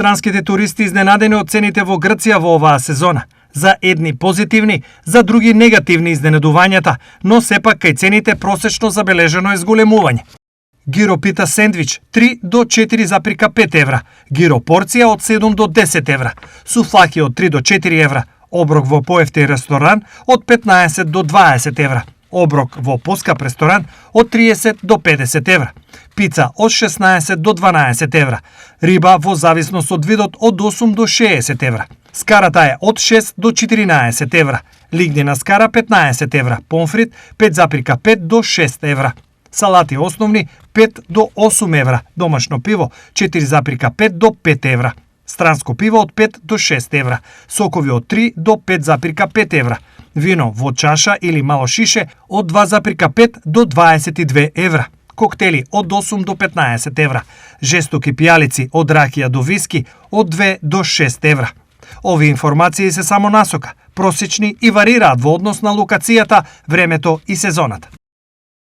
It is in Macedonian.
Странските туристи изненадени од цените во Грција во оваа сезона. За едни позитивни, за други негативни изненадувањата, но сепак кај цените просечно забележено е зголемување. Гиро пита сендвич 3 до 4,5 евра, гиро порција од 7 до 10 евра, суфлаки од 3 до 4 евра, оброк во поевтин ресторан од 15 до 20 евра, оброк во поскап ресторан од 30 до 50 евра, пица од 16 до 12 евра, риба во зависност од видот од 8 до 60 евра. Скарата е од 6 до 14 евра, лигнина скара 15 евра, помфрит 5,5 до 6 евра. Салати основни 5 до 8 евра, домашно пиво 4,5 до 5 евра, странско пиво од 5 до 6 евра, сокови од 3 до 5,5 евра, вино во чаша или мало шише од 2,5 до 22 евра, коктели од 8 до 15 евра, жестоки пијалици од ракија до виски од 2 до 6 евра. Овие информации се само насока, просечни и варираат во однос на локацијата, времето и сезоната.